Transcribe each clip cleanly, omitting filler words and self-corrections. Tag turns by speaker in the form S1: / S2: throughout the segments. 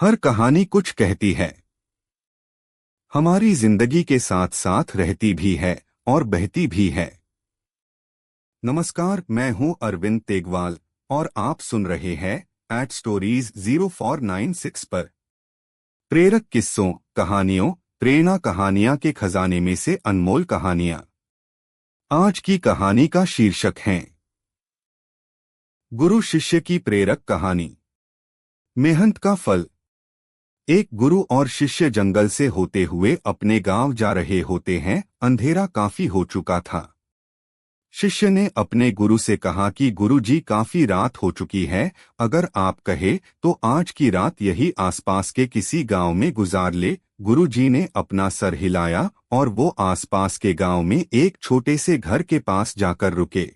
S1: हर कहानी कुछ कहती है। हमारी जिंदगी के साथ साथ रहती भी है और बहती भी है। नमस्कार, मैं हूं अरविंद तेगवाल और आप सुन रहे हैं एट स्टोरीज 0496 पर। प्रेरक किस्सों, कहानियों, प्रेरणा कहानियां के खजाने में से अनमोल कहानियां। आज की कहानी का शीर्षक है गुरु शिष्य की प्रेरक कहानी। मेहनत का फल। एक गुरु और शिष्य जंगल से होते हुए अपने गांव जा रहे होते हैं। अंधेरा काफी हो चुका था। शिष्य ने अपने गुरु से कहा कि गुरु जी, काफी रात हो चुकी है, अगर आप कहे तो आज की रात यही आसपास के किसी गांव में गुजार ले। गुरु जी ने अपना सर हिलाया और वो आसपास के गांव में एक छोटे से घर के पास जाकर रुके।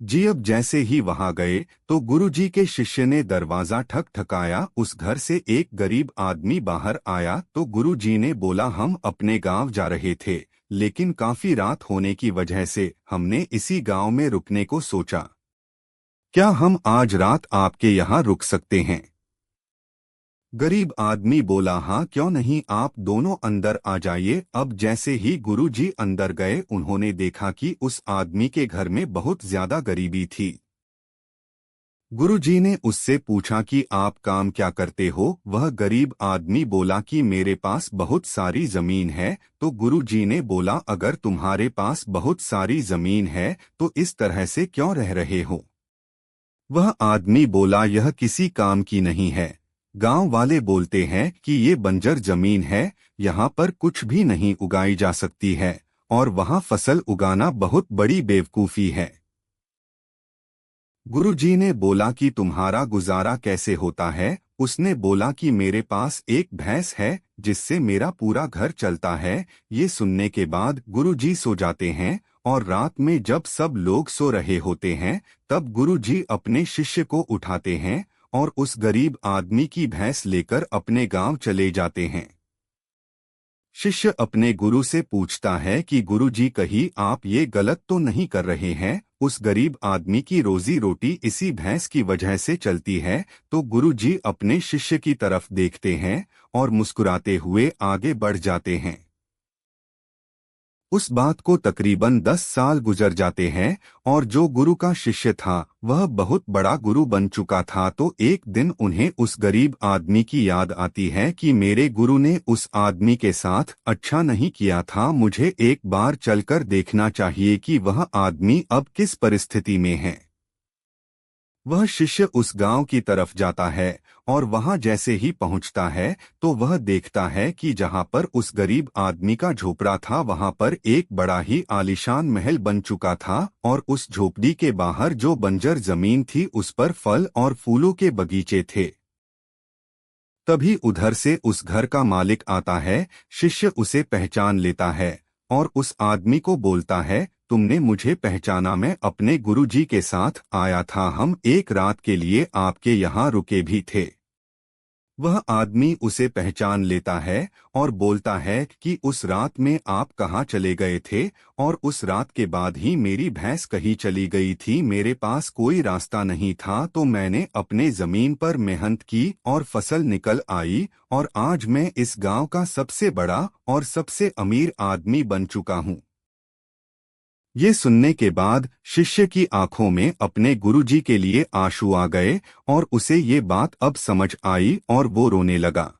S1: जी, अब जैसे ही वहां गए तो गुरुजी के शिष्य ने दरवाजा ठकठकाया। उस घर से एक गरीब आदमी बाहर आया तो गुरुजी ने बोला, हम अपने गांव जा रहे थे, लेकिन काफी रात होने की वजह से हमने इसी गांव में रुकने को सोचा। क्या हम आज रात आपके यहाँ रुक सकते हैं? गरीब आदमी बोला, हाँ क्यों नहीं, आप दोनों अंदर आ जाइए। अब जैसे ही गुरुजी अंदर गए उन्होंने देखा कि उस आदमी के घर में बहुत ज्यादा गरीबी थी। गुरुजी ने उससे पूछा कि आप काम क्या करते हो? वह गरीब आदमी बोला कि मेरे पास बहुत सारी जमीन है। तो गुरुजी ने बोला, अगर तुम्हारे पास बहुत सारी जमीन है तो इस तरह से क्यों रह रहे हो? वह आदमी बोला, यह किसी काम की नहीं है। गांव वाले बोलते हैं कि ये बंजर जमीन है, यहाँ पर कुछ भी नहीं उगाई जा सकती है और वहाँ फसल उगाना बहुत बड़ी बेवकूफ़ी है। गुरुजी ने बोला कि तुम्हारा गुजारा कैसे होता है? उसने बोला कि मेरे पास एक भैंस है जिससे मेरा पूरा घर चलता है। ये सुनने के बाद गुरुजी सो जाते हैं और रात में जब सब लोग सो रहे होते हैं तब गुरुजी अपने शिष्य को उठाते हैं और उस गरीब आदमी की भैंस लेकर अपने गांव चले जाते हैं। शिष्य अपने गुरु से पूछता है कि गुरुजी, कहीं आप ये गलत तो नहीं कर रहे हैं? उस गरीब आदमी की रोजी रोटी इसी भैंस की वजह से चलती है। तो गुरुजी अपने शिष्य की तरफ देखते हैं और मुस्कुराते हुए आगे बढ़ जाते हैं। उस बात को तकरीबन 10 साल गुजर जाते हैं और जो गुरु का शिष्य था वह बहुत बड़ा गुरु बन चुका था। तो एक दिन उन्हें उस गरीब आदमी की याद आती है कि मेरे गुरु ने उस आदमी के साथ अच्छा नहीं किया था, मुझे एक बार चलकर देखना चाहिए कि वह आदमी अब किस परिस्थिति में है। वह शिष्य उस गांव की तरफ जाता है और वहां जैसे ही पहुंचता है तो वह देखता है कि जहां पर उस गरीब आदमी का झोपड़ा था वहां पर एक बड़ा ही आलीशान महल बन चुका था और उस झोपड़ी के बाहर जो बंजर जमीन थी उस पर फल और फूलों के बगीचे थे। तभी उधर से उस घर का मालिक आता है। शिष्य उसे पहचान लेता है और उस आदमी को बोलता है, तुमने मुझे पहचाना? मैं अपने गुरुजी के साथ आया था, हम एक रात के लिए आपके यहाँ रुके भी थे। वह आदमी उसे पहचान लेता है और बोलता है कि उस रात में आप कहाँ चले गए थे? और उस रात के बाद ही मेरी भैंस कहीं चली गई थी, मेरे पास कोई रास्ता नहीं था, तो मैंने अपने जमीन पर मेहनत की और फसल निकल आई और आज मैं इस गांव का सबसे बड़ा और सबसे अमीर आदमी बन चुका हूँ। ये सुनने के बाद शिष्य की आंखों में अपने गुरुजी के लिए आंसू आ गए और उसे ये बात अब समझ आई और वो रोने लगा।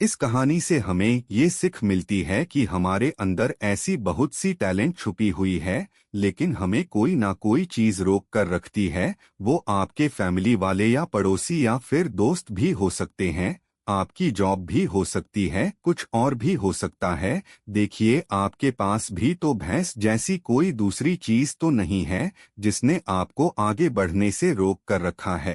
S1: इस कहानी से हमें ये सीख मिलती है कि हमारे अंदर ऐसी बहुत सी टैलेंट छुपी हुई है, लेकिन हमें कोई ना कोई चीज रोक कर रखती है। वो आपके फैमिली वाले या पड़ोसी या फिर दोस्त भी हो सकते हैं, आपकी जॉब भी हो सकती है, कुछ और भी हो सकता है। देखिए, आपके पास भी तो भैंस जैसी कोई दूसरी चीज तो नहीं है जिसने आपको आगे बढ़ने से रोक कर रखा है।